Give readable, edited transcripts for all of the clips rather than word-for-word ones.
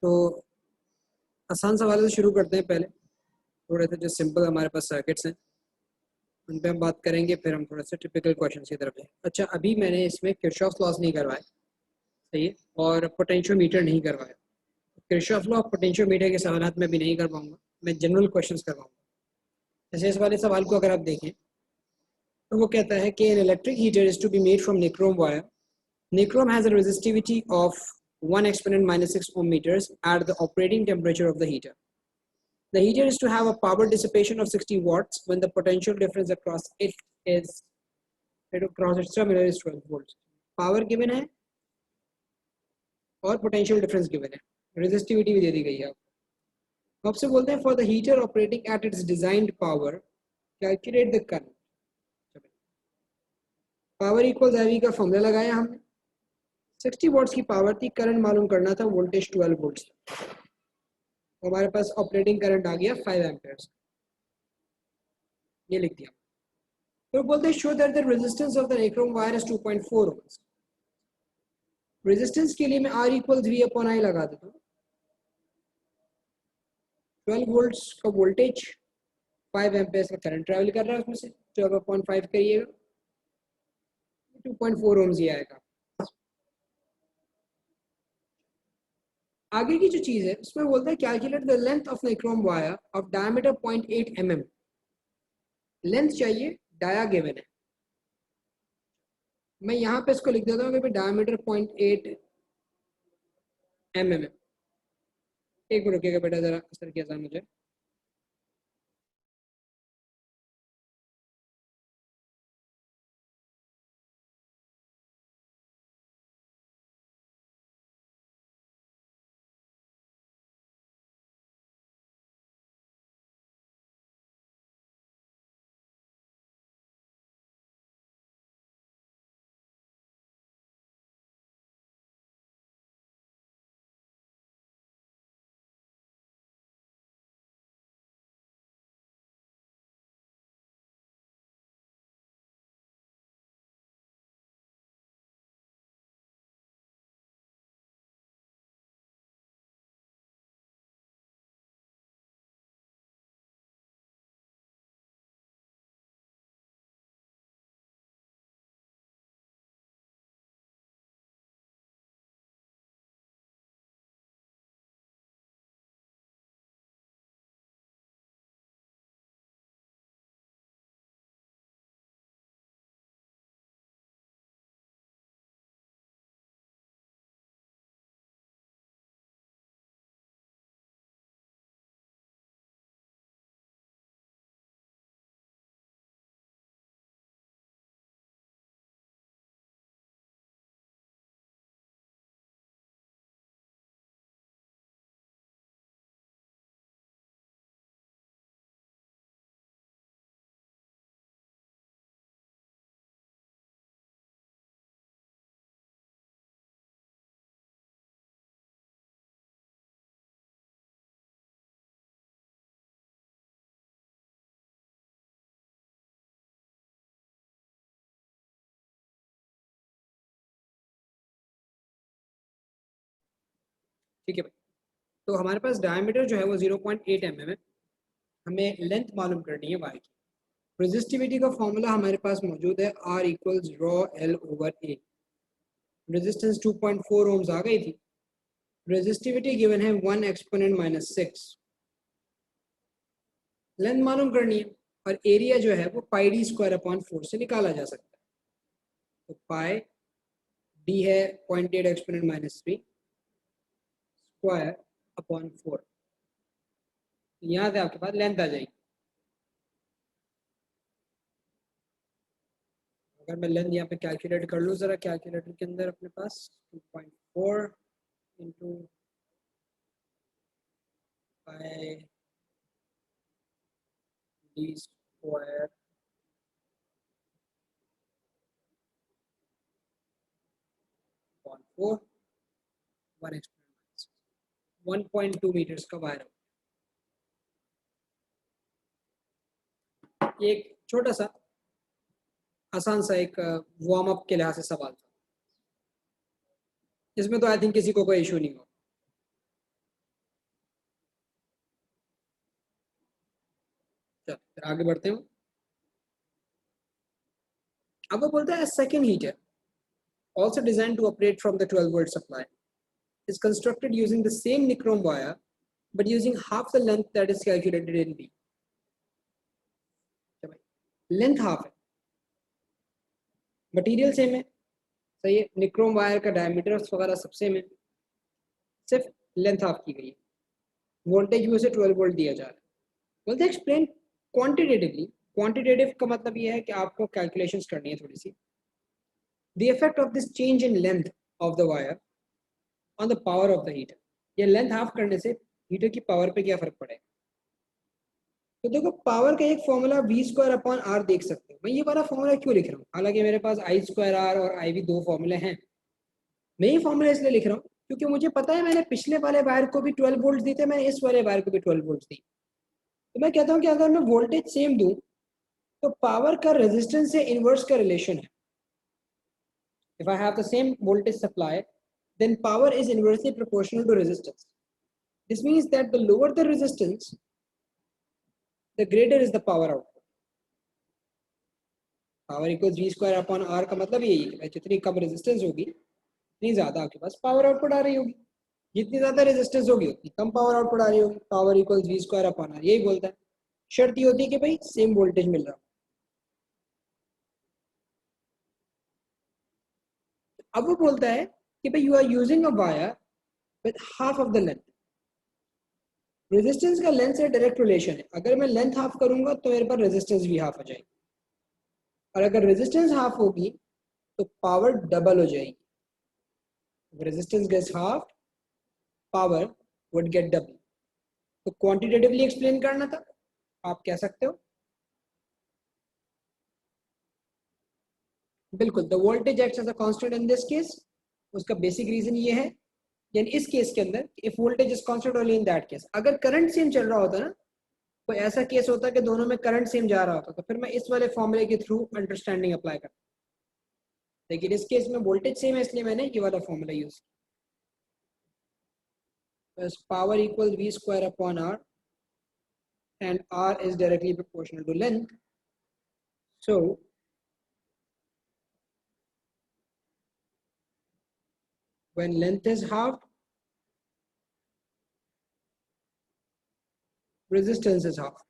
तो आसान सवाल से शुरू करते हैं। पहले थोड़े से जो सिंपल हमारे पास सर्किट्स हैं उन पे हम बात करेंगे, फिर हम थोड़ा सा टिपिकल क्वेश्चन की तरफ जाएंगे। अच्छा, अभी मैंने इसमें किरचॉफ लॉस नहीं करवाए, सही है, और पोटेंशियोमीटर नहीं करवाया। किरचॉफ लॉ और पोटेंशियोमीटर के सवाल मैं भी नहीं कर पाऊंगा, मैं जनरल क्वेश्चंस करवाऊंगा। जैसे इस वाले सवाल को अगर आप देखें तो वो कहता है कि an electric heater is to be made from nichrome wire. Nichrome has a resistivity of 1 exponent minus 6 ohm meters at the operating temperature of the heater. The heater is to have a power dissipation of 60 watts when the potential difference across its terminal is 12 volts. Power given है और potential difference given है, resistivity भी दे दी गई है आपको। आपसे बोलते हैं for the heater operating at its designed power, calculate the current. Power equals IV का फॉर्मूला लगाया हमने, 60 वॉट्स की पावर थी, करंट मालूम करना था, वोल्टेज 12 वोल्ट, हमारे पास ऑपरेटिंग करंट आ गया 5 एम्पियर्स, ये लिख दिया। तो बोलते हैं show that the resistance of the nichrome wire is 2.4 ohms. Resistance के लिए मैं R इक्वल्स V/I लगा देता हूँ। 12 वोल्ट्स का वोल्टेज, 5 एम्पियर्स का करंट ट्रैवल कर रहा है, उसमें से 12/5 करिएगा, 2.4 ओम्स ही आएगा। आगे की जो चीज है उसमें बोलता है calculate the length of nichrome wire of diameter 0.8 mm। Length चाहिए, डाया गिवन है, मैं यहाँ पे इसको लिख देता हूँ कि डायमीटर 0.8 mm। एक मिनट रुकिएगा बेटा, जरा असर किया था मुझे। ठीक है भाई, तो हमारे पास डायमीटर जो है वो 0.8 mm है, हमें लेंथ मालूम करनी है वायर की। रेजिस्टिविटी का फॉर्मूला हमारे पास मौजूद है, R equals rho L/A। Resistance 2.4 ohms आ गई थी, रेजिस्टिविटी गिवन है 1 एक्सपोनेंट माइनस 6, लेंथ मालूम करनी है, और एरिया जो है वो πd² / 4 से निकाला जा सकता है। तो पाई डी है 0.8 एक्सपोनेंट माइनस 3 स्क्वायर अपॉन 4, यहाँ से आपके पास लेंथ आ जाएगी। अगर मैं लेंथ यहाँ पे कैलकुलेट कर लूँ जरा कैलकुलेटर के अंदर अपने पास, 2.4 into pi D square upon 4, 1.2 metres का वायर। एक छोटा सा आसान सा एक वार्म अप के लिहाज से सवाल था, इसमें तो आई थिंक किसी को कोई इशू नहीं होगा। आगे बढ़ते हैं। अब वो बोलता है second heater also designed to operate from the 12 volt supply is constructed using the same nichrome wire but using half the length that is calculated in B. Length half है, मटेरियल सेम है, सही है, nichrome wire का diameter वगैरह सब same है, सिर्फ length half की गई है, वोल्टेज भी उसे 12 वोल्ट दिया जा रहा है। बोलते हैं एक्सप्लेन क्वांटिटेटिवली, क्वांटिटेटिव का मतलब ये है कि आपको कैलकुलेशंस करनी है थोड़ी सी, the effect of this change in length of the wire on the power of the heater, ये लेंथ हाफ करने से हीटर की पावर पे क्या फर्क पड़ेगा। तो देखो पावर का एक formula V square upon R देख सकते हो, मैं ये वाला फॉर्मूला क्यों लिख रहा हूँ, हालांकि मेरे पास आई स्क्वायर आर और आई वी दो फॉर्मूले हैं, मैं ये फॉर्मूला इसलिए लिख रहा हूँ क्योंकि मुझे पता है मैंने पिछले वाले वायर को भी 12 वोल्ट दी थे, मैंने इस वाले वायर को भी 12 वोल्ट दी, तो मैं कहता हूँ कि अगर मैं वोल्टेज सेम दूं तो पावर का रेजिस्टेंस से इनवर्स का रिलेशन है। If I have the same voltage supply then power is inversely proportional to resistance. This means that the lower the resistance, the greater is the power output. Power equals v square upon r का मतलब यही है कि जितनी कम resistance होगी उतनी ज्यादा आपके पास पावर आउटपुट आ रही होगी, जितनी ज्यादा रेजिस्टेंस होगी उतनी कम पावर आउटपुट आ रही होगी। Power equals V square upon R, यही बोलता है। शर्त ये होती है कि भाई सेम वोल्टेज मिल रहा हो। अब वो बोलता है कि भाई you are using a wire with half of the length, resistance का लेंथ से डायरेक्ट रिलेशन है, अगर मैं लेंथ हाफ करूंगा तो मेरे पास रेजिस्टेंस भी हाफ हो जाएगी, और अगर रेजिस्टेंस हाफ होगी तो पावर डबल हो जाएगी। Resistance gets half, power would get double. तो क्वांटिटेटिवली एक्सप्लेन करना था, आप कह सकते हो बिल्कुल the voltage acts as a constant in this case. उसका बेसिक रीजन ये है, यानी इस केस के अंदर if voltage is constant only in that case, अगर करंट सेम चल रहा होता ना, कोई ऐसा केस होता कि दोनों में करंट सेम जा रहा होता, तो फिर मैं इस वाले फॉर्मूले के थ्रू अंडरस्टैंडिंग अप्लाई करता, लेकिन इस केस में वोल्टेज सेम है इसलिए मैंने ये वाला फॉर्मूला यूज किया। Power equal V square upon R and r is directly proportional to length, so when length is halved, resistance is halved.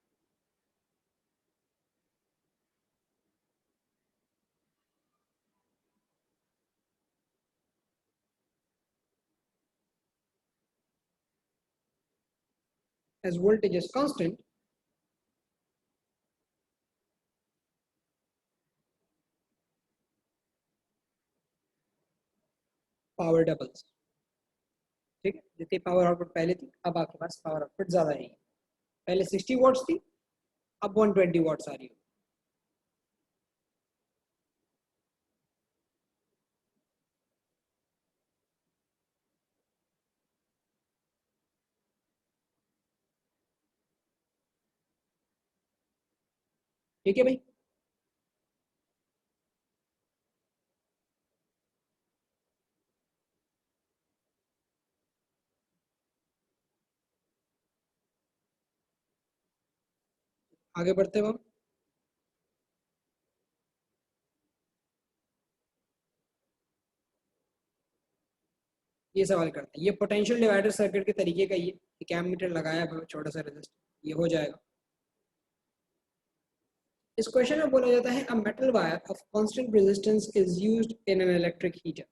As voltage is constant, power doubles. ठीक है, जितनी power output पहले थी अब आपके पास power output ज्यादा है, पहले 60 वॉट्स थी अब 120 वॉट्स आ रही है। ठीक है भाई, आगे बढ़ते हैं हम। ये सवाल करते हैं, ये पोटेंशियल डिवाइडर सर्किट के तरीके का ये एक एमीटर लगाया छोटा सा रेजिस्टर, ये हो जाएगा। इस क्वेश्चन में बोला जाता है a metal wire of constant resistance is used in an electric heater.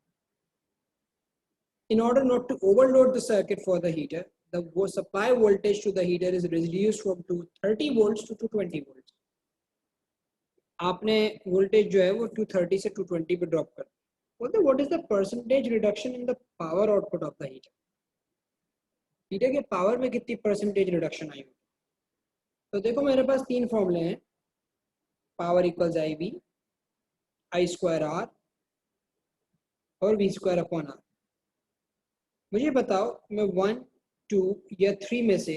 In order not to overload the circuit for the heater, the supply voltage to the heater is reduced from 230 volts to 220 volts. आपने voltage जो है वो 230 से 220 पे drop कर, बोलते what is the percentage reduction in the power output of the heater, heater के power में कितनी परसेंटेज रिडक्शन आई होगी। तो देखो मेरे पास तीन फॉर्मूले हैं, power equals I V, I square R और वी स्क्वायर अपॉन आर। मुझे बताओ मैं 1, 2 या 3 में से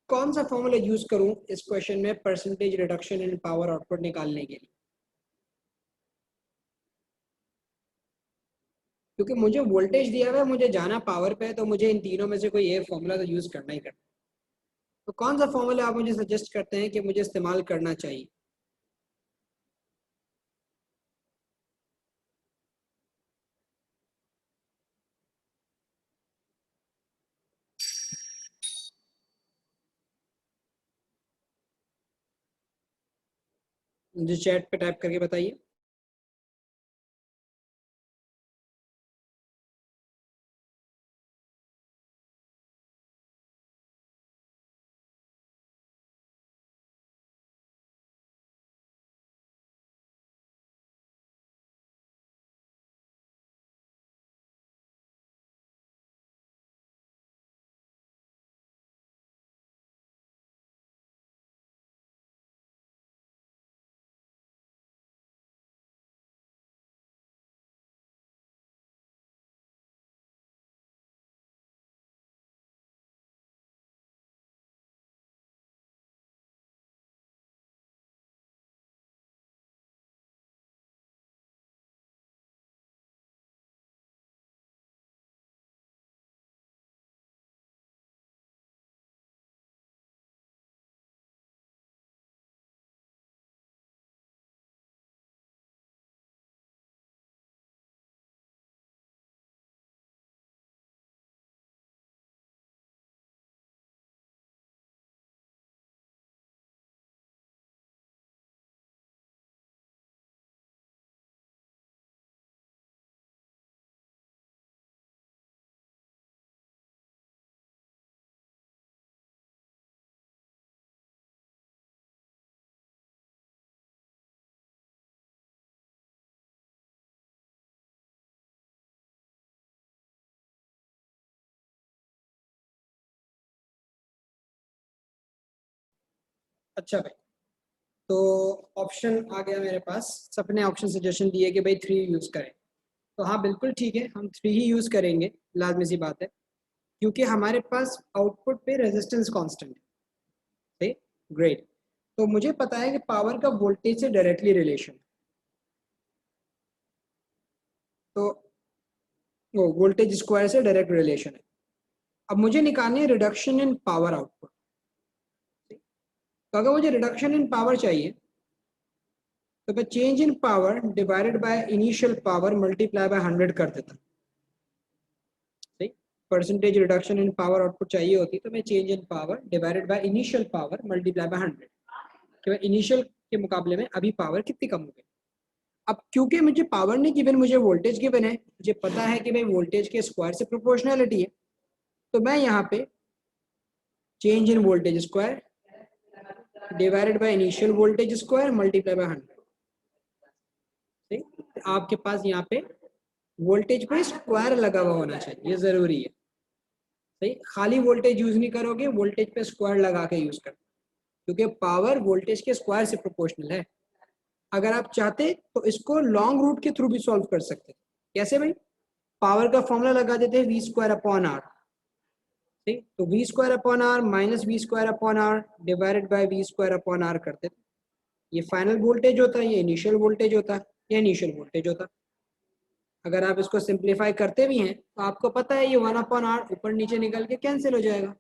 कौन सा फॉर्मूला यूज करूं इस क्वेश्चन में percentage reduction in power output निकालने के लिए, क्योंकि मुझे वोल्टेज दिया हुआ है, मुझे जाना पावर पे है, तो मुझे इन तीनों में से कोई एक फॉर्मूला तो यूज करना ही करना। तो कौन सा फॉर्मूला आप मुझे सजेस्ट करते हैं कि मुझे इस्तेमाल करना चाहिए? मुझे चैट पे टाइप करके बताइए। अच्छा भाई, तो ऑप्शन आ गया मेरे पास। सबने ऑप्शन सजेशन दिए कि भाई 3 यूज़ करें। तो हाँ बिल्कुल ठीक है, हम 3 ही यूज़ करेंगे, लाजमी सी बात है, क्योंकि हमारे पास आउटपुट पे रेजिस्टेंस कांस्टेंट है। सही, ग्रेट। तो मुझे पता है कि पावर का वोल्टेज से डायरेक्टली रिलेशन, तो वो वोल्टेज स्क्वायर से डायरेक्ट रिलेशन है। अब मुझे निकालनी है रिडक्शन इन पावर आउटपुट। तो अगर मुझे रिडक्शन इन पावर चाहिए तो मैं change in power divided by initial power multiply by 100 कर देता। सही, percentage reduction in power output चाहिए होती तो मैं change in power divided by initial power multiply by 100, कि इनिशियल के मुकाबले में अभी पावर कितनी कम हो गई। अब क्योंकि मुझे पावर नहीं गिवन, मुझे वोल्टेज गिवन है, मुझे पता है कि भाई वोल्टेज के स्क्वायर से प्रोपोर्शनैलिटी है, तो मैं यहाँ पे change in voltage square divided by initial voltage square multiply by 100। ठीक, आपके पास यहाँ पे वोल्टेज पे स्क्वायर लगा हुआ होना चाहिए, ये जरूरी है। सही, खाली वोल्टेज यूज नहीं करोगे, वोल्टेज पे स्क्वायर लगा के यूज करो, क्योंकि पावर वोल्टेज के स्क्वायर से प्रोपोर्शनल है। अगर आप चाहते तो इसको लॉन्ग रूट के थ्रू भी सॉल्व कर सकते। कैसे भाई? पावर का फॉर्मूला लगा देते हैं वी स्क्वायर अपॉन आर। ठीक, तो V square upon R minus V square upon R divided by V square upon R करते थे। ये फाइनल वोल्टेज होता है, ये इनिशियल वोल्टेज होता है, ये इनिशियल वोल्टेज होता है। अगर आप इसको सिंप्लीफाई करते भी हैं तो आपको पता है ये 1 अपॉन आर ऊपर नीचे निकल के कैंसिल हो जाएगा।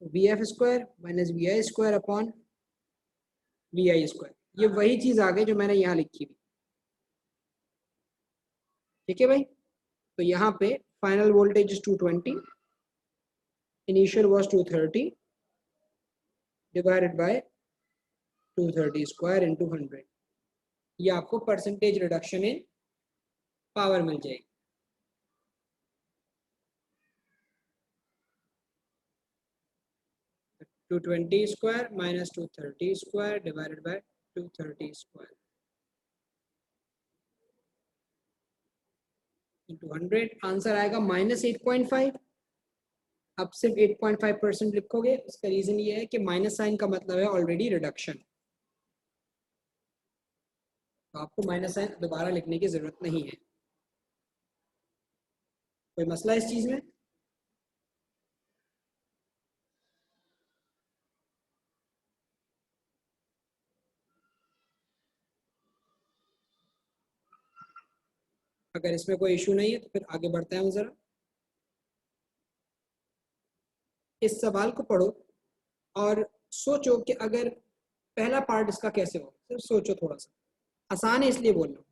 V F square minus V I square upon V I square, ये वही चीज आ गई जो मैंने यहाँ लिखी हुई। ठीक है भाई, तो यहाँ पे final voltage is 220, initial was 230 divided by 230 square into 100। ये आपको परसेंटेज रिडक्शन इन पावर मिल जाएगी। 220 square minus 230 square divided by 230 square into 100, answer आएगा -8.5। अब सिर्फ 8.5% लिखोगे, उसका रीजन ये है कि माइनस साइन का मतलब है ऑलरेडी रिडक्शन, तो आपको माइनस साइन दोबारा लिखने की जरूरत नहीं है। कोई मसला इस चीज में? अगर इसमें कोई इशू नहीं है तो फिर आगे बढ़ते हैं हम जरा। इस सवाल को पढ़ो और सोचो कि अगर पहला पार्ट इसका कैसे होगा, सिर्फ सोचो थोड़ा सा, आसान है इसलिए बोल रहा हूँ।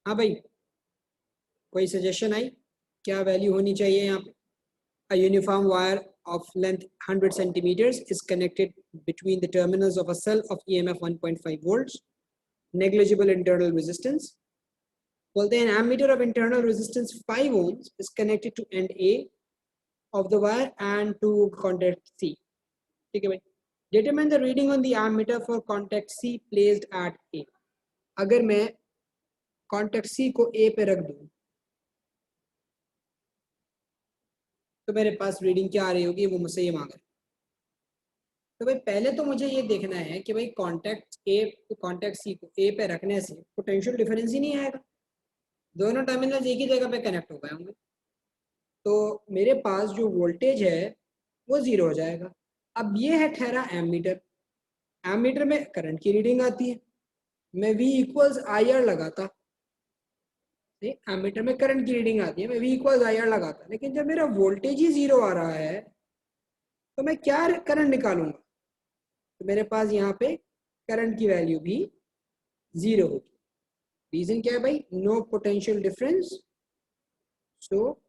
हाँ भाई, कोई सजेशन आई? क्या वैल्यू होनी चाहिए यहाँ पे? A uniform wire of length 100 centimeters is connected between the terminals of a cell of EMF 1.5 volts. Negligible internal resistance. बोलते हैं an ammeter of internal resistance 5 ohms is connected to end A of the wire and to contact C. ठीक है भाई. Determine the reading on the ammeter for contact C placed at A. अगर मैं contact C को A पे रख दूँ तो मेरे पास रीडिंग क्या आ रही होगी, वो मुझसे ये मांग रहा है. तो भाई पहले तो मुझे ये देखना है कि भाई कॉन्टैक्ट सी को ए पे रखने से पोटेंशियल डिफरेंस ही नहीं आएगा, दोनों टर्मिनल एक ही जगह पे कनेक्ट हो गए होंगे, तो मेरे पास जो वोल्टेज है वो जीरो हो जाएगा. अब ये है ठहरा एमीटर. एमीटर में करंट की रीडिंग आती है, मैं V इक्वल्स आई आर लगाता, एमीटर में करंट की रीडिंग आती है, मैं V इक्वल्स आई आर लगाता, लेकिन जब मेरा वोल्टेज ही जीरो आ रहा है तो मैं क्या करंट निकालूंगा? तो मेरे पास यहाँ पे करंट की वैल्यू भी जीरो होगी. रीजन क्या है भाई? No potential difference, so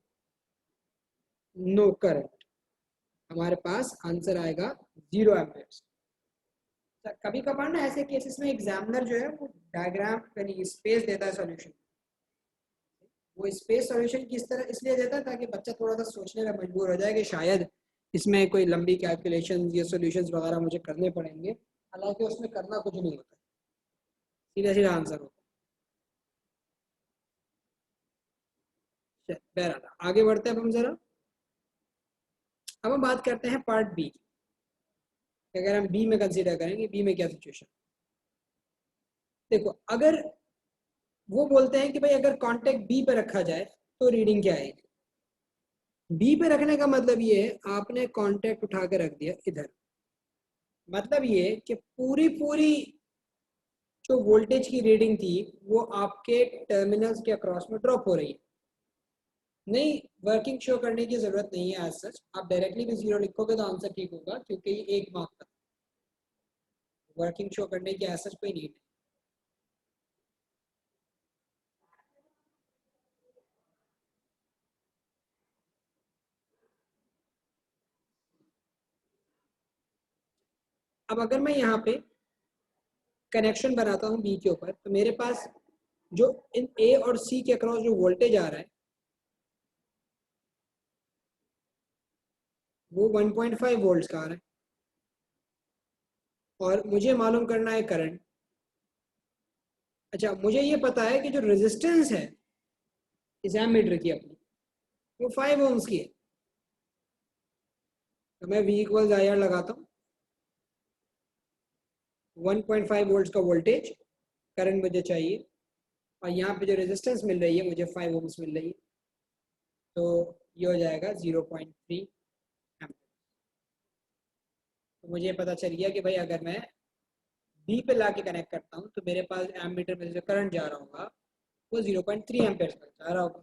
no current. हमारे पास आंसर आएगा 0 एम्पेयर. कभी कभार ना ऐसे केसेस में एग्जामिनर जो है वो डायग्राम यानी स्पेस देता है सॉल्यूशन. वो स्पेस सॉल्यूशन किस तरह इसलिए देता है ताकि बच्चा थोड़ा सा सोचने में मजबूर हो जाए कि शायद इसमें कोई लंबी कैलकुलेशन या सॉल्यूशंस वगैरह मुझे करने पड़ेंगे, हालांकि उसमें करना कुछ नहीं होता, सीधा सीधा आंसर होता है. बहरहाल आगे बढ़ते हैं अब हम जरा. अब हम बात करते हैं पार्ट बी. अगर हम बी में कंसीडर करेंगे, बी में क्या सिचुएशन. देखो, अगर वो बोलते हैं कि भाई अगर कांटेक्ट बी पे रखा जाए तो रीडिंग क्या आएगी. बी पे रखने का मतलब ये है आपने कांटेक्ट उठा के रख दिया इधर, मतलब ये कि पूरी पूरी जो वोल्टेज की रीडिंग थी वो आपके टर्मिनल्स के अक्रॉस में ड्रॉप हो रही है. नहीं, वर्किंग शो करने की जरूरत नहीं है. एज सच आप डायरेक्टली भी जीरो लिखोगे तो आंसर ठीक होगा, क्योंकि ये एक मार्क का वर्किंग शो करने की एज सच कोई नीड नहीं. अब अगर मैं यहाँ पे कनेक्शन बनाता हूँ बी के ऊपर, तो मेरे पास जो इन ए और सी के अक्रॉस जो वोल्टेज आ रहा है वो 1.5 वोल्ट्स का आ रहा है, और मुझे मालूम करना है करंट. अच्छा, मुझे ये पता है कि जो रेजिस्टेंस है इस एमीटर की अपनी, वो 5 ओम्स की है. तो मैं V इक्वल्स आई आर लगाता हूँ, 1.5 वोल्ट्स का वोल्टेज, करंट मुझे चाहिए, और यहाँ पे जो रेजिस्टेंस मिल रही है मुझे 5 ओम्स मिल रही है, तो ये हो जाएगा 0.3 एम्पीयर. तो मुझे पता चल गया कि भाई अगर मैं बी पे ला के कनेक्ट करता हूँ तो मेरे पास एमीटर में जो करंट जा रहा होगा वो 0.3 एम्पीयर का जा रहा होगा,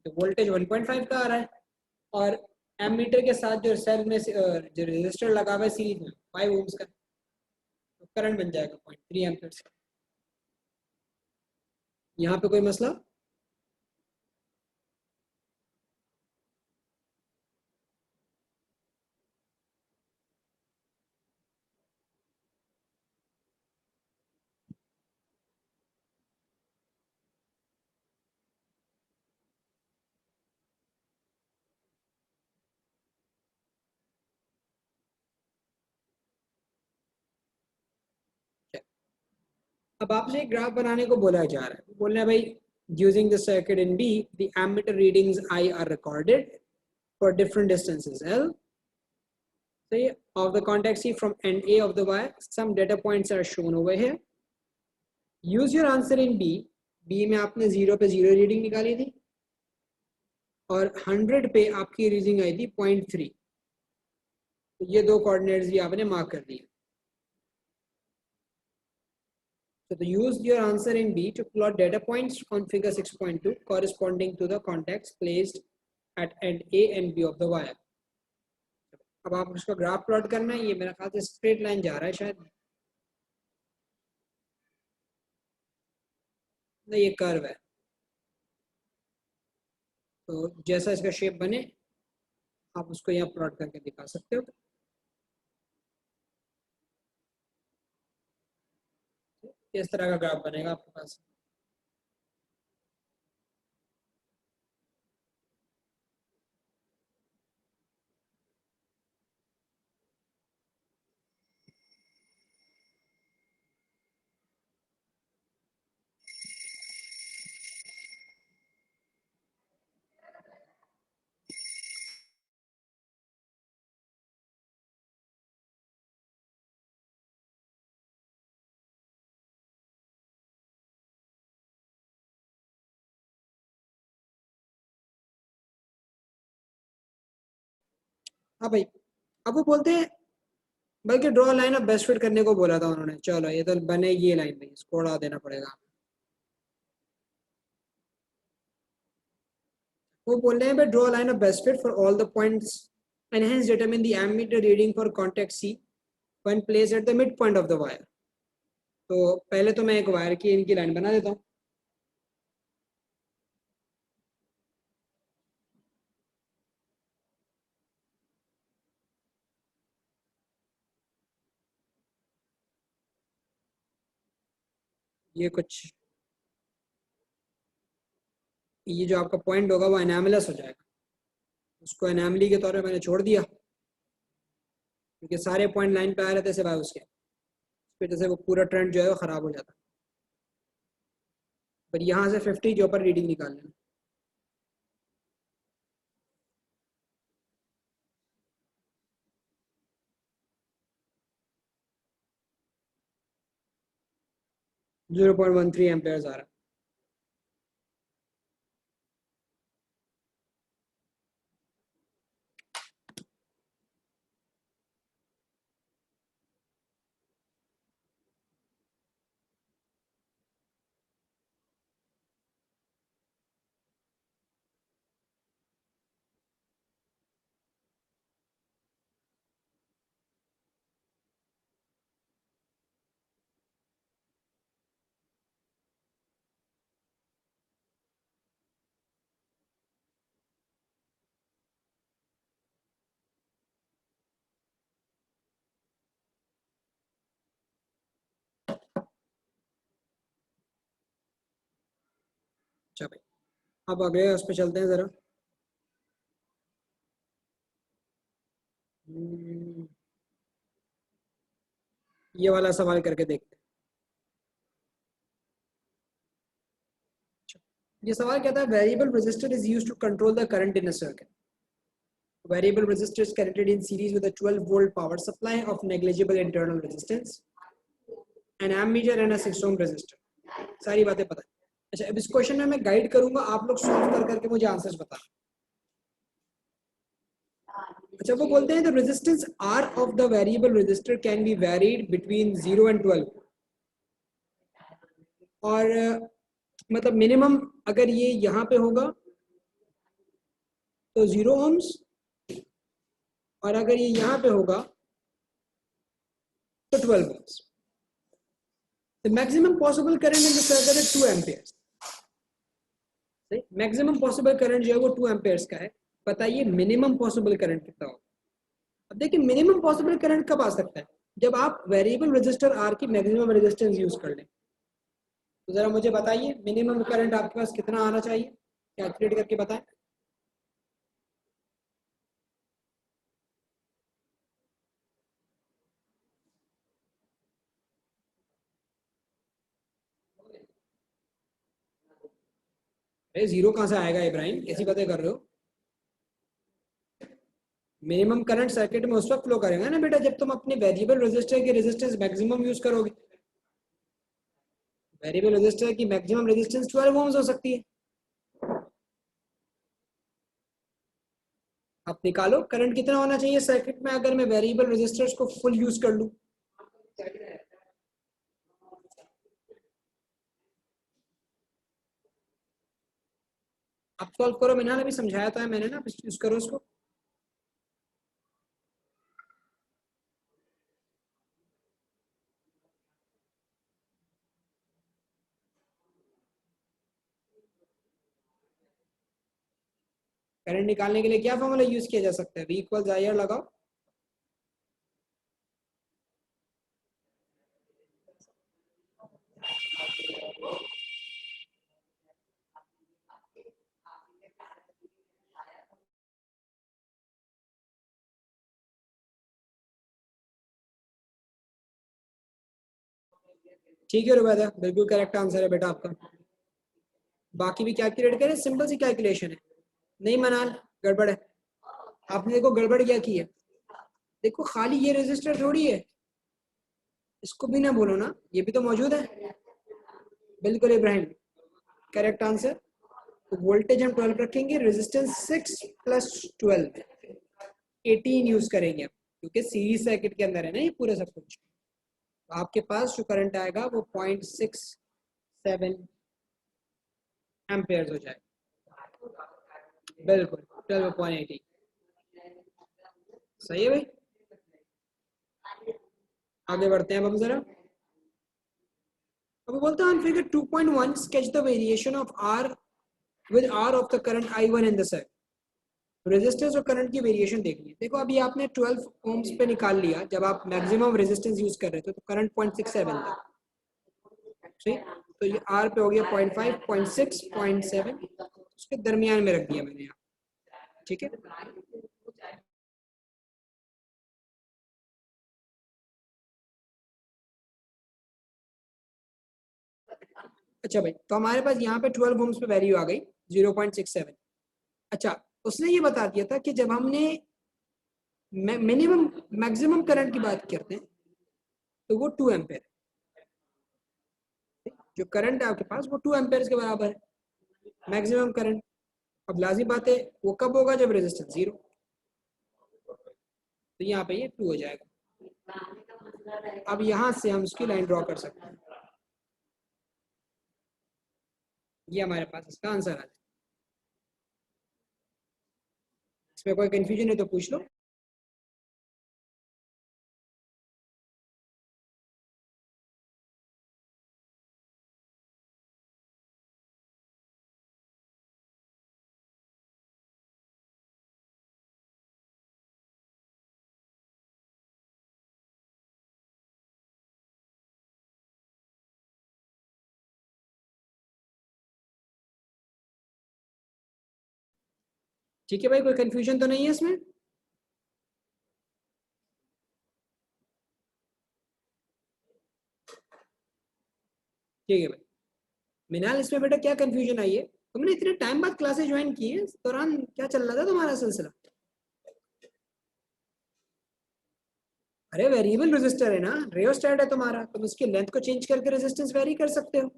तो वोल्टेज 1.5 का आ रहा है, और एमीटर के साथ जो सेल में जो रेजिस्टर लगा हुआ है सीरीज में 5 ओम्स का, तो करंट बन जाएगा 0.3 एम्पीयर. यहाँ पे कोई मसला? अब आपसे एक ग्राफ बनाने को बोला जा रहा है, बोलना है भाई using the circuit in B the ammeter readings I are recorded for different distances L of the contact C from end A of the wire. Some data points are shown over here. Use your answer in B. B में आपने 0 पे 0 reading निकाली थी और 100 पे आपकी reading I थी 0.3. तो ये दो कोऑर्डिनेट्स भी आपने मार्क कर दिए. So to use your answer in B to plot data points on figure 6.2 corresponding to the contacts placed at end A and B of the wire. अब आप उसका ग्राफ प्लॉट करना है. ये मेरा ख्याल से स्ट्रेट लाइन जा रहा है शायद. नहीं, ये कर्व है. तो जैसा इसका शेप बने आप उसको यहाँ प्लॉट करके दिखा सकते हो. इस तरह का ग्राफ बनेगा आपके पास. हाँ भाई, अब वो बोलते हैं बल्कि draw line of best fit करने को बोला था उन्होंने. चलो ये तो बने ये लाइन भाई, इसको उड़ा देना पड़ेगा. वो बोल रहे हैं भाई draw line of best fit for all the points and hence determine the ammeter reading for contact C when placed at the mid point of the wire. तो पहले तो मैं एक वायर की इनकी लाइन बना देता हूँ. ये कुछ ये जो आपका पॉइंट होगा वो एनामिलस हो जाएगा. उसको एनामली के तौर पे मैंने छोड़ दिया क्योंकि सारे पॉइंट लाइन पे आ रहे थे सिवाय उसके. इस वजह से वो पूरा ट्रेंड जो है वो ख़राब हो जाता. पर यहाँ से 50 के ऊपर रीडिंग निकाल लेना. जीरो 0.13 एम्पेयर आ रहा है. अच्छा भाई, अब अगले उस पर चलते हैं ज़रा. ये वाला सवाल करके देखते हैं. ये सवाल कहता है variable resistor is used to control the current in a circuit. Variable resistor is connected in series with a 12-volt power supply of negligible internal resistance, an ammeter and a 6 ohm resistor. सारी बातें पता है. अच्छा, अब इस question में मैं guide करूंगा, आप लोग सॉल्व कर करके मुझे आंसर्स बताना. अच्छा, वो बोलते हैं the resistance R of the variable resistor can be varied between 0 and 12. और मतलब मिनिमम अगर ये यहाँ पे होगा तो 0 ohms, और अगर ये यहाँ पे होगा तो 12 ohms. The maximum possible current in the circuit is 2 amperes. Maximum possible current जो है वो 2 एम्पेयर्स का है. बताइए मिनिमम पॉसिबल करंट कितना होगा. अब देखिए मिनिमम पॉसिबल करंट कब आ सकता है, जब आप वेरिएबल रेजिस्टर आर की मैक्सिमम रेजिस्टेंस यूज कर लें. तो जरा मुझे बताइए मिनिमम करंट आपके पास कितना आना चाहिए, कैलकुलेट करके बताएं. अरे जीरो कहाँ से आएगा इब्राहिम, कैसी बातें कर रहे हो? मिनिमम करंट सर्किट में उस वक्त फ्लो करेगा ना बेटा जब तुम अपने वेरिएबल रेजिस्टर की रेजिस्टेंस मैक्सिमम यूज करोगे। वेरिएबल रेजिस्टर की मैक्सिमम रेजिस्टेंस 12 ओम्स हो सकती है। आप निकालो करंट कितना होना चाहिए सर्किट में अगर मैं वेरिएबल रेजिस्टर्स को फुल यूज कर लूं। आप सॉल्व करो, मैंने अभी समझाया तो है मैंने ना, यूज करो उसको। करंट निकालने के लिए क्या फॉर्मूला यूज किया जा सकता है? V इक्वल्स आई आर लगाओ। ठीक है रुबैदा, बिल्कुल करेक्ट आंसर है बेटा आपका। बाकी भी कैलकुलेट करें, सिंपल सी कैलकुलेशन है। नहीं मनाल, गड़बड़ है। आपने देखो गड़बड़ क्या की है, देखो खाली ये रेजिस्टर थोड़ी है, इसको भी ना बोलो ना, ये भी तो मौजूद है। बिल्कुल इब्राहिम, करेक्ट आंसर। तो वोल्टेज हम 12 रखेंगे, रेजिस्टेंस 6 प्लस 12 18 यूज करेंगे अब, क्योंकि सीरीज सर्किट के अंदर है ना ये पूरा सब कुछ। तो आपके पास जो करंट आएगा वो 0.67 एम्पेयर हो जाएगा। बिल्कुल 12.80 सही है भाई। आगे बढ़ते हैं अब हम जरा। अब बोलते हैं figure 2.1 sketch the variation of R with R of the current I1 in the circuit. Resistance और करंट की वेरिएशन देखनी है। देखो अभी आपने 12 ओम्स पे निकाल लिया जब आप मैक्सिमम रेजिस्टेंस यूज कर रहे थे, तो करंट 0.67 था, ठीक। तो ये आर पे हो गया 0.5 0.6 0.7, उसके दरमियान में रख दिया मैंने यहाँ, ठीक है। अच्छा भाई, तो हमारे पास यहाँ पे 12 ओम्स पे वैल्यू आ गई 0.67। अच्छा, उसने ये बता दिया था कि जब हमने मिनिमम मैक्सिमम करंट की बात करते हैं तो वो 2 एम्पेयर, जो करंट है आपके पास वो 2 एम्पेयर के बराबर है मैक्सिमम करंट। अब लाजिम बात है वो कब होगा, जब रेजिस्टेंस 0, तो यहाँ पे ये 2 हो जाएगा। अब यहाँ से हम उसकी लाइन ड्रॉ कर सकते हैं, ये हमारे पास इसका आंसर आ जाए। इसमें कोई कंफ्यूजन है तो पूछ लो। ठीक है भाई, कोई कंफ्यूजन तो नहीं है इसमें? ठीक है भाई। मिनाल, इसमें बेटा क्या कंफ्यूजन आई है? तुमने इतने टाइम बाद क्लासेस ज्वाइन की है, इस दौरान क्या चल रहा था तुम्हारा सिलसिला? अरे वेरिएबल रेजिस्टर है ना, रेओस्टेट है तुम्हारा, तुम उसकी लेंथ को चेंज करके रेजिस्टेंस वेरी कर सकते हो।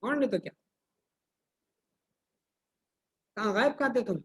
और नहीं तो क्या। कहाँ गायब कहाँ थे तुम?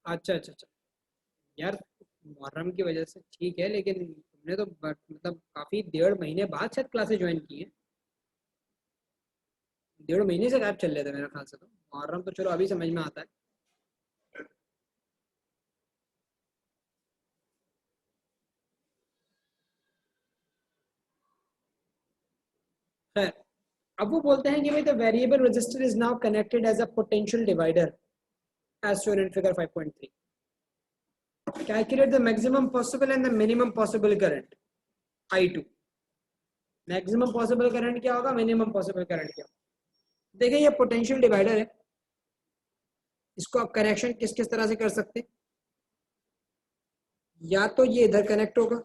अच्छा अच्छा अच्छा। यार मुहर्रम की वजह से ठीक है, लेकिन तुमने तो मतलब काफी 1.5 महीने बाद शायद क्लासेस ज्वाइन की है। 1.5 महीने से गायब चल रहे थे मेरे ख्याल से, तो मुहर्रम तो चलो अभी समझ में आता है। अब वो बोलते हैं कि भाई the variable resistor is now connected as a potential divider as shown in figure 5.3. Calculate the maximum possible and the minimum possible current I2. Maximum possible current क्या होगा, मिनिमम पॉसिबल करंट क्या होगा. देखिए ये पोटेंशियल डिवाइडर है, इसको आप connection किस किस तरह से कर सकते हैं. या तो ये इधर कनेक्ट होगा,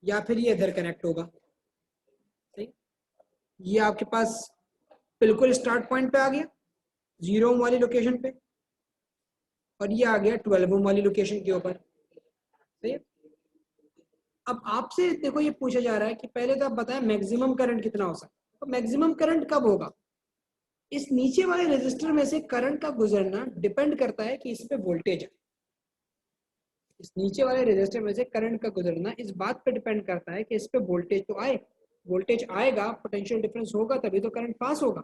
या फिर ये इधर कनेक्ट होगा. सही, ये आपके पास बिल्कुल स्टार्ट पॉइंट पे आ गया 0 ओम वाली लोकेशन पे, और ये आ गया 12 ओम वाली लोकेशन के ऊपर. सही है. अब आपसे देखो ये पूछा जा रहा है कि पहले तो आप बताएं मैक्सिमम करंट कितना हो सकता है. तो मैक्सिमम करंट कब होगा, इस नीचे वाले रेजिस्टर में से करंट का गुजरना डिपेंड करता है कि इस पे वोल्टेज है. इस नीचे वाले रेजिस्टर में से करंट का गुजरना इस बात पे डिपेंड करता है कि इस पे वोल्टेज तो आए. वोल्टेज आएगा, पोटेंशियल डिफरेंस होगा, तभी तो करंट पास होगा.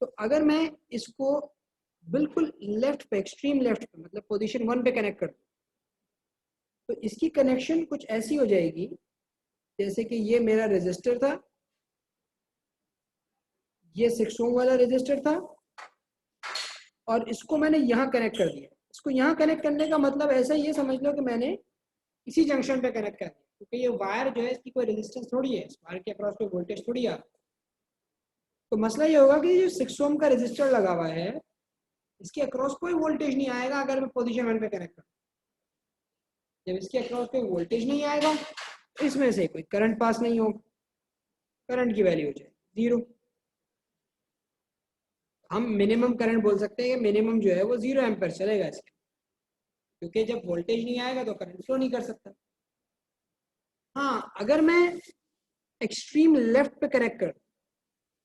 तो अगर मैं इसको बिल्कुल लेफ्ट पे, एक्सट्रीम लेफ्ट पे, मतलब पोजीशन 1 पे कनेक्ट कर दूं, तो इसकी कनेक्शन कुछ ऐसी हो जाएगी जैसे कि ये मेरा रेजिस्टर था, ये 6 ओम वाला रेजिस्टर था, और इसको मैंने यहाँ कनेक्ट कर दिया. इसको यहाँ कनेक्ट करने का मतलब ऐसा ये समझ लो कि मैंने इसी जंक्शन पे कनेक्ट कर दिया, क्योंकि ये वायर जो है इसकी कोई रेजिस्टेंस थोड़ी है, इस वायर के अक्रॉस कोई वोल्टेज थोड़ी आ. तो मसला ये होगा कि जो 6 ओम का रेजिस्टर लगा हुआ है इसके अक्रॉस कोई वोल्टेज नहीं आएगा अगर मैं पोजीशन 1 पे कनेक्ट करूँ. जब इसके अक्रॉस कोई वोल्टेज नहीं आएगा, इसमें से कोई करंट पास नहीं होगा, करंट की वैल्यू हो जाए 0. हम मिनिमम करंट बोल सकते हैं कि मिनिमम जो है वो 0 एम्पेयर चलेगा इसके, क्योंकि जब वोल्टेज नहीं आएगा तो करंट फ्लो नहीं कर सकता. हाँ, अगर मैं एक्सट्रीम लेफ्ट पे कनेक्ट कर,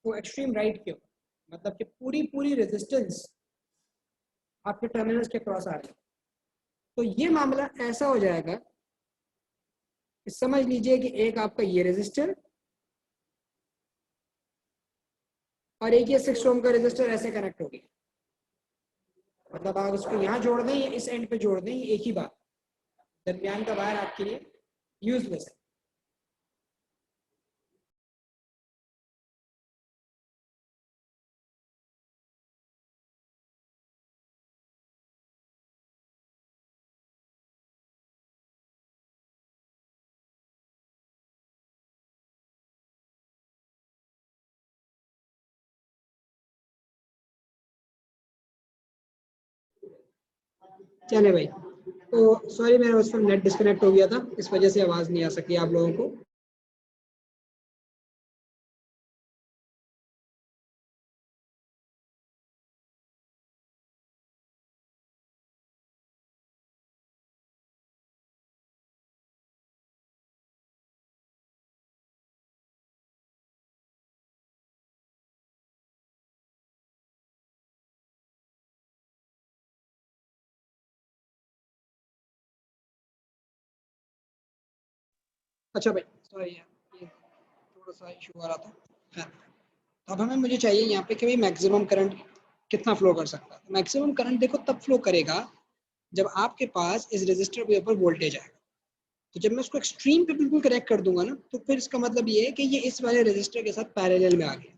वो एक्सट्रीम राइट के ऊपर, मतलब कि पूरी पूरी रेजिस्टेंस आपके टर्मिनल्स के क्रॉस आ रही है, तो ये मामला ऐसा हो जाएगा कि समझ लीजिए कि एक आपका ये रेजिस्टर और एक ये 6 ओम का रेजिस्टर ऐसे कनेक्ट हो गया. मतलब आप इसको यहाँ जोड़ दें या इस एंड पे जोड़ दें, एक ही बात. दरमियान का वायर आपके लिए यूजलेस है. चले भाई, तो सॉरी मेरा उस पर नेट डिस्कनेक्ट हो गया था, इस वजह से आवाज़ नहीं आ सकी आप लोगों को. अच्छा भाई सॉरी यार, ये थोड़ा सा इशू आ रहा था. खैर, अब हमें मुझे चाहिए यहाँ पे कि भाई मैक्सिमम करंट कितना फ्लो कर सकता है. मैक्सिमम करंट देखो तब फ्लो करेगा जब आपके पास इस रेजिस्टर के ऊपर वोल्टेज आएगा. तो जब मैं उसको एक्सट्रीम पे बिल्कुल कनेक्ट कर दूंगा ना, तो फिर इसका मतलब ये है कि ये इस वाले रेजिस्टर के साथ पैरेलल में आ गया.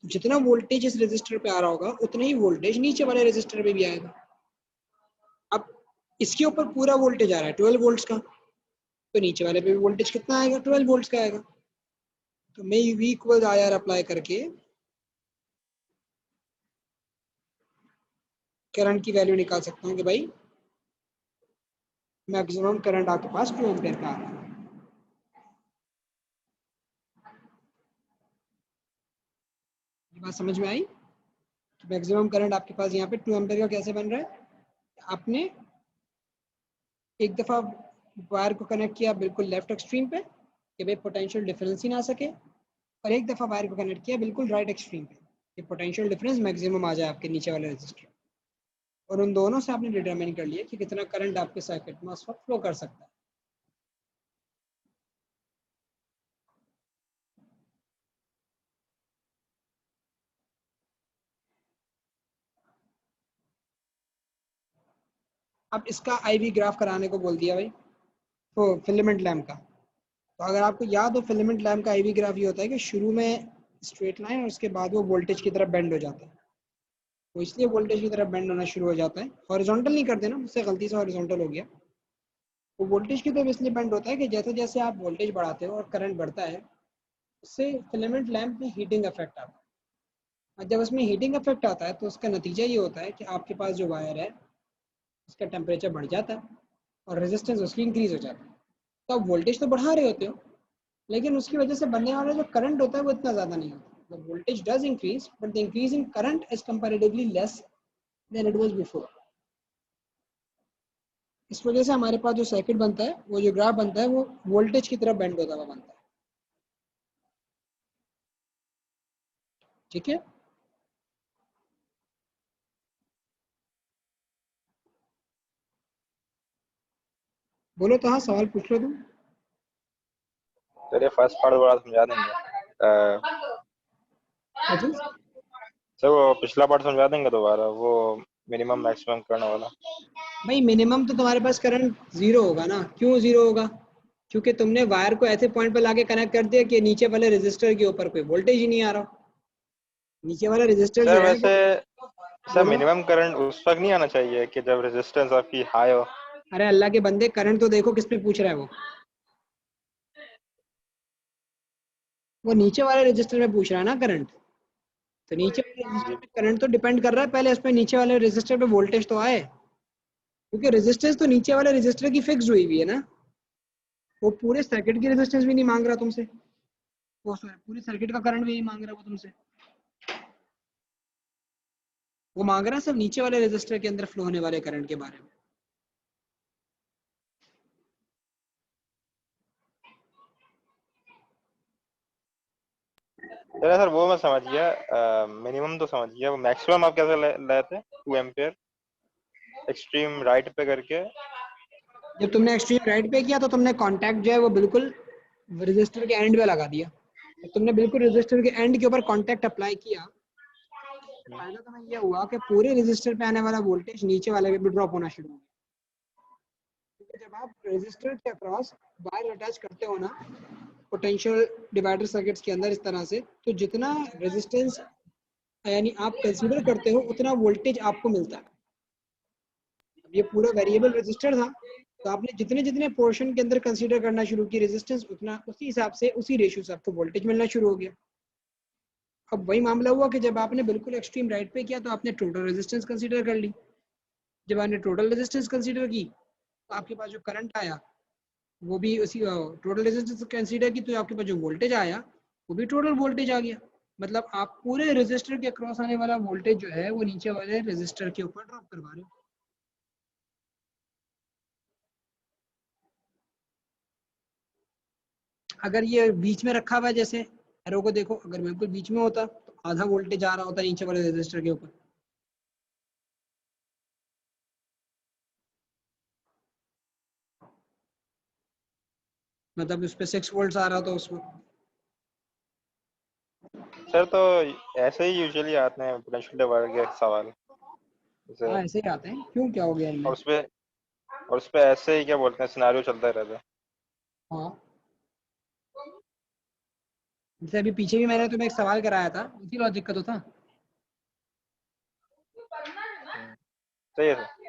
तो जितना वोल्टेज इस रेजिस्टर पे आ रहा होगा उतना ही वोल्टेज नीचे वाले रेजिस्टर पे भी आएगा. अब इसके ऊपर पूरा वोल्टेज आ रहा है 12 वोल्ट्स का, तो नीचे वाले पे भी वोल्टेज कितना आएगा, 12 वोल्ट्स का आएगा. तो मैं V इक्वल IR अप्लाई करके करंट की वैल्यू निकाल सकता हूँ कि भाई मैक्सिमम करंट आपके पास 2 एम्पीयर का आ रहा है. ये बात समझ में आई? मैक्सिमम करंट आपके पास यहाँ पे 2 एम्पीयर का कैसे बन रहा है. आपने एक दफ़ा वायर को कनेक्ट किया बिल्कुल लेफ्ट एक्सट्रीम पे कि भाई पोटेंशियल डिफरेंस ही ना सके, और एक दफ़ा वायर को कनेक्ट किया बिल्कुल राइट एक्सट्रीम पे कि पोटेंशियल डिफरेंस मैक्सिमम आ जाए आपके नीचे वाले रेजिस्टर. और उन दोनों से आपने डिटरमिन कर लिया कि कितना करंट आपके सर्किट में उस वक्त फ्लो कर सकता है. अब इसका IV ग्राफ कराने को बोल दिया भाई. तो फिलामेंट लैम्प का, तो अगर आपको याद हो फिलामेंट लैम्प का आईवी ग्राफ ये होता है कि शुरू में स्ट्रेट लाइन और उसके बाद वो वोल्टेज की तरफ बेंड हो जाता है। तो इसलिए वोल्टेज की तरफ बेंड होना शुरू हो जाता है। हॉरिजॉन्टल नहीं करते ना, मुझसे गलती से हॉरिजॉन्टल हो गया। तो वोल्टेज की तरफ इसलिए बेंड होता है कि जैसे जैसे आप वोल्टेज बढ़ाते हो और करंट बढ़ता है, उससे फिलामेंट लैम्प में हीटिंग इफेक्ट आता है। और जब उसमें हीटिंग इफेक्ट आता है तो उसका नतीजा ये होता है कि आपके पास जो वायर है उसका टेम्परेचर बढ़ जाता है और रेजिस्टेंस उसकी इंक्रीज हो जाता है। तो आप वोल्टेज तो बढ़ा रहे होते हो, लेकिन उसकी वजह से बनने वाला जो करंट होता है वो इतना ज़्यादा नहीं होता। The voltage does increase, but the increase in current is comparatively less than it was before. इस वजह से हमारे पास जो सर्किट बनता है, वो जो ग्राफ बनता है, वो वोल्टेज की तरफ बेंड होता हुआ बनता है। ठीक है, बोलो तो हाँ, सवाल पूछ लो तुम। चलिए फर्स्ट पार्ट दोबारा समझा देंगे। क्या चीज? सर वो पिछला पार्ट समझा देंगे दोबारा, वो मिनिमम मैक्सिमम करने वाला। भाई मिनिमम तो तुम्हारे पास करंट जीरो होगा ना। क्यों जीरो होगा? क्योंकि तुमने वायर को ऐसे पॉइंट पर लाके कनेक्ट कर दिया कि नीचे वाले रेजिस्टर के ऊपर कोई वोल्टेज ही नहीं आ रहा। नीचे वाला रेजिस्टर जो सर है वो, वैसे सर बोलो। मिनिमम करंट उस वक्त नहीं आना चाहिए कि जब रेजिस्टेंस आपकी हाई हो। अरे अल्लाह के बंदे, करंट तो देखो किस पे पूछ रहा है वो नीचे वाले रजिस्टर में पूछ रहा है ना करंट। तो नीचे वाले रजिस्टर जी में करंट तो डिपेंड कर रहा है, पहले उसमें नीचे वाले रजिस्टर पे वोल्टेज तो आए, क्योंकि रेजिस्टेंस तो नीचे वाले रजिस्टर की फिक्स हुई हुई है ना। वो पूरे सर्किट की रेजिस्टेंस भी नहीं मांग रहा तुमसे, वो पूरे सर्किट का करंट भी नहीं मांग रहा वो तुमसे। वो मांग रहा है सिर्फ नीचे वाले रजिस्टर के अंदर फ्लो होने वाले करंट के बारे में। चलिए सर वो मैं समझ गया, मिनिमम तो समझ गया, वो मैक्सिमम आप कैसे लेते हैं 2 एम्पियर एक्सट्रीम राइट पे करके। जब तुमने एक्सट्रीम राइट पे किया तो तुमने कॉन्टैक्ट जो है वो बिल्कुल रजिस्टर के एंड पे लगा दिया। जब तुमने बिल्कुल रजिस्टर के एंड के ऊपर कॉन्टैक्ट अप्लाई किया, फायदा तुम्हें यह हुआ कि पूरे रजिस्टर पे आने वाला वोल्टेज नीचे वाले पे भी ड्रॉप होना शुरू हो गया। क्योंकि जब आप रजिस्टर के अक्रॉस वायर अटैच करते हो ना पोटेंशियल डिवाइडर सर्किट्स के अंदर इस तरह से, तो जितना रेजिस्टेंस यानी आप कंसीडर करते हो उतना वोल्टेज आपको मिलता है। अब ये पूरा वेरिएबल रजिस्टर था, तो आपने जितने जितने पोर्शन के अंदर कंसीडर करना शुरू की रेजिस्टेंस, उतना उसी हिसाब से उसी रेशियो से आपको वोल्टेज मिलना शुरू हो गया। अब वही मामला हुआ कि जब आपने बिल्कुल एक्सट्रीम राइट पे किया तो आपने टोटल रेजिस्टेंस कंसीडर कर ली। जब आपने टोटल रेजिस्टेंस कंसीडर की तो आपके पास जो करंट आया वो भी उसी टोटल रेजिस्टेंस कंसीडर की, तो आपके पास जो वोल्टेज आया वो भी टोटल वोल्टेज आ गया। मतलब आप पूरे रेजिस्टर के अक्रॉस आने वाला वोल्टेज जो है वो नीचे वाले रेजिस्टर के ऊपर ड्रॉप करवा रहे हो। अगर ये बीच में रखा हुआ है, जैसे एरो को देखो, अगर बिल्कुल बीच में होता तो आधा वोल्टेज आ रहा होता नीचे वाले रेजिस्टर के ऊपर। मतलब उस पर 6 वोल्ट आ रहा था उसमें। सर तो ऐसे ही यूजुअली आते हैं पोटेंशियल डिवाइडर के सवाल जैसे, हाँ ऐसे ही आते हैं, क्यों क्या हो गया इनमें? और उस पे ऐसे ही क्या बोलते हैं सिनारियो चलता रहता है। हाँ, जैसे अभी पीछे भी मैंने तुम्हें एक सवाल कराया था, उसी लॉजिक का तो था। सही है सर।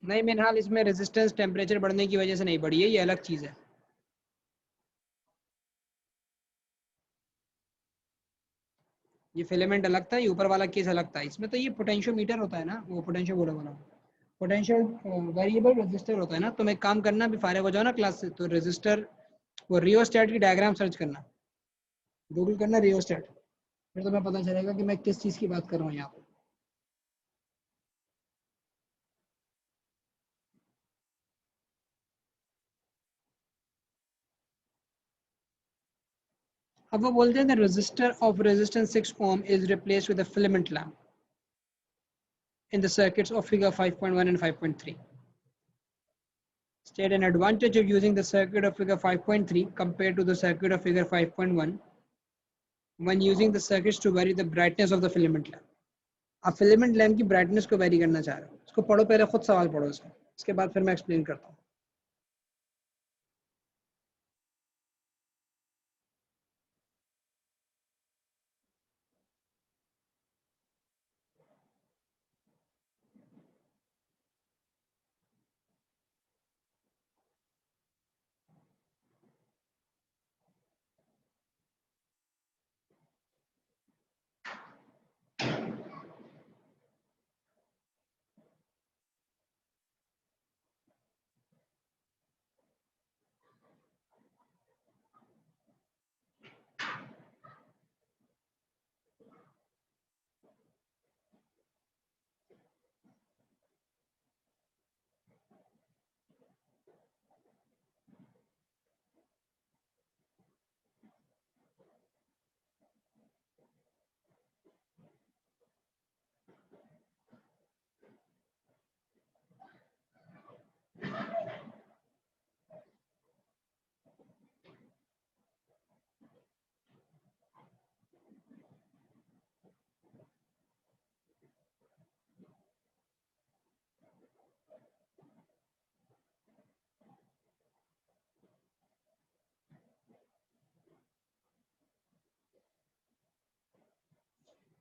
नहीं मिनहाल इसमें रेजिस्टेंस टेम्परेचर बढ़ने की वजह से नहीं बढ़ी है, ये अलग चीज़ है। ये फिलामेंट अलग था, ये ऊपर वाला केस अलग था। इसमें तो ये पोटेंशियोमीटर होता है ना, वो पोटेंशियो बोला वाला पोटेंशियल वेरिएबल रेजिस्टर होता है ना। तुम एक काम करना, अभी फारिग हो जाओ ना क्लास से, तो रेजिस्टर वो रियोस्टेट की डायग्राम सर्च करना, गूगल करना रियोस्टेट, फिर तुम्हें पता चलेगा कि मैं किस चीज़ की बात कर रहा हूँ यहाँ पे। अब वो बोलते हैं resistor of resistance 6 ohm is replaced with a filament lamp in the circuits of figure 5.1 and 5.3. State an advantage of using the circuit of figure 5.3 compared to the circuit of figure 5.1 when using the circuits to vary the brightness of the filament lamp. आप filament lamp की brightness को very करना चाह रहे हो, इसको पढ़ो पहले, खुद सवाल पढ़ो इसका। उसके बाद फिर मैं एक्सप्लेन करता हूँ।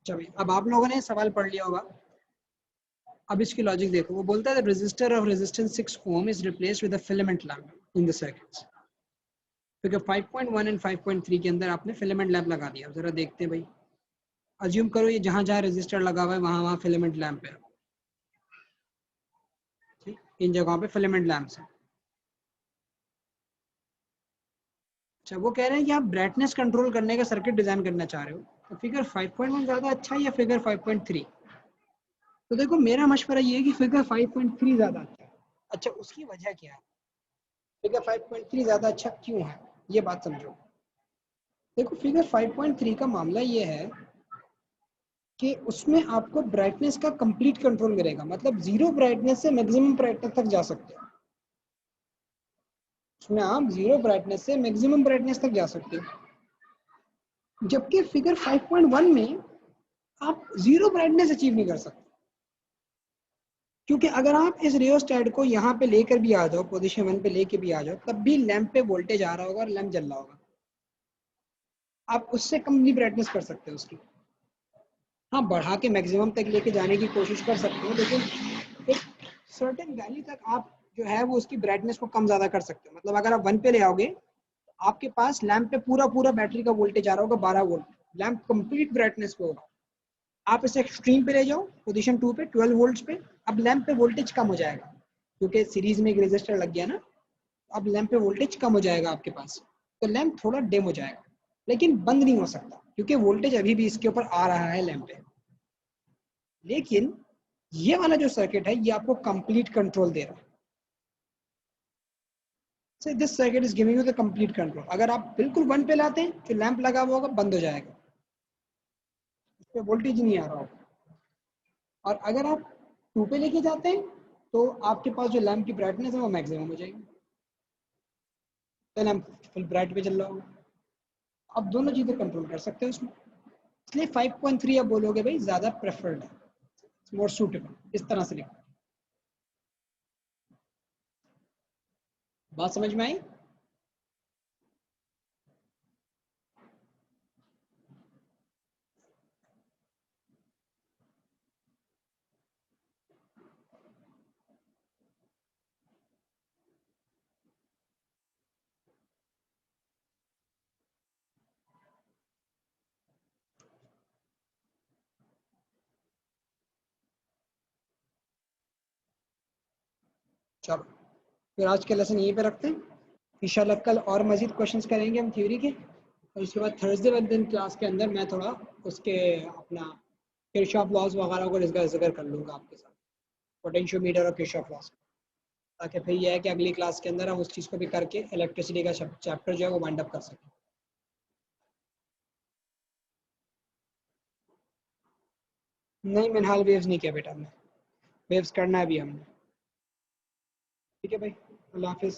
चलिए, अब आप लोगों ने सवाल पढ़ लिया होगा। अब इसकी लॉजिक देखो, वो बोलता है register of resistance 6 ohm is replaced with a filament lamp in the circuits. Figure 5.1 and 5.3 के अंदर आपने फिलामेंट लैंप लगा दिया। जरा देखते हैं भाई, अज्यूम करो ये जहां जहां रेजिस्टर लगा हुआ है वहां वहां फिलामेंट लैंप है, ठीक, इन जगहों पे फिलामेंट लैंप्स है। अच्छा, वो कह रहे हैं कि आप ब्राइटनेस कंट्रोल करने का सर्किट डिजाइन करना चाह रहे हो, तो फिगर 5.1 ज्यादा अच्छा है या फिगर 5.3? तो देखो, मेरा मशवरा ये है कि फिगर 5.3 ज्यादा अच्छा है। अच्छा, उसकी वजह क्या है? फिगर 5.3 ज्यादा अच्छा क्यों है, ये बात समझो। देखो, फिगर 5.3 का मामला ये है कि उसमें आपको ब्राइटनेस का कंप्लीट कंट्रोल मिलेगा, मतलब जीरो ब्राइटनेस से मैक्सिमम ब्राइटनेस तक जा सकते हो। उसमें आप जीरो ब्राइटनेस से मैक्सिमम ब्राइटनेस तक जा सकते हो, जबकि फिगर 5.1 में आप जीरो ब्राइटनेस अचीव नहीं कर सकते। क्योंकि अगर आप इस रियोस्टेट को यहाँ पे लेकर भी आ जाओ, पोजीशन 1 पे लेके भी आ जाओ, तब भी लैंप पे वोल्टेज आ रहा होगा और लैंप जल रहा होगा। आप उससे कम भी ब्राइटनेस कर सकते हो उसकी। हाँ, बढ़ा के मैक्सिमम तक लेके जाने की कोशिश कर सकते हो, लेकिन एक सर्टेन वैल्यू तक आप जो है वो उसकी ब्राइटनेस को कम ज़्यादा कर सकते हो। मतलब अगर आप 1 पे ले आओगे तो आपके पास लैंप पे पूरा पूरा बैटरी का वोल्टेज आ रहा होगा 12 वोल्ट, लैंप कंप्लीट ब्राइटनेस पे होगा। आप इसे एक्सट्रीम पे ले जाओ, पोजीशन 2 पे 12 वोल्ट्स पे, अब लैंप पे वोल्टेज कम हो जाएगा क्योंकि सीरीज में एक रेजिस्टर लग गया ना। अब लैंप पे वोल्टेज कम हो जाएगा आपके पास, तो लैंप थोड़ा डिम हो जाएगा, लेकिन बंद नहीं हो सकता क्योंकि वोल्टेज अभी भी इसके ऊपर आ रहा है लैंप पे। लेकिन ये वाला जो सर्किट है ये आपको कंप्लीट कंट्रोल दे रहा है। So this circuit is giving you the complete control. अगर आप बिल्कुल 1 पे लाते हैं तो लैंप लगा हुआ होगा, बंद हो जाएगा, उस पर वोल्टेज नहीं आ रहा होगा। और अगर आप 2 पे लेके जाते हैं तो आपके पास जो लैंप की ब्राइटनेस है वो मैक्सिमम हो जाएगी, तो लैंप फुल ब्राइट पे चल रहा होगा। आप दोनों चीज़ें कंट्रोल कर सकते हैं उसमें, इसलिए 5.3 आप बोलोगे भाई ज़्यादा प्रेफर्ड है, मोर सूटेबल, इस तरह से लिखो। बात समझ में आई? चलो, फिर आज के लेसन यहीं पे रखते हैं। इंशाल्लाह कल और मजीद क्वेश्चंस करेंगे हम थ्योरी के, और उसके बाद थर्सडे वाले दिन क्लास के अंदर मैं थोड़ा उसके अपना किरचॉफ लॉज वगैरह को डिस्कस कर लूँगा आपके साथ, पोटेंशियोमीटर और किरचॉफ लॉज, ताकि फिर यह है कि अगली क्लास के अंदर हम उस चीज़ को भी करके इलेक्ट्रिसिटी का चैप्टर जो है वो वाइंड अप कर सकें। नहीं, मैंने हाल वेव्स नहीं किया बेटा, हमने वेव्स करना है अभी हमने। ठीक है भाई, अल्लाह हाफिज़।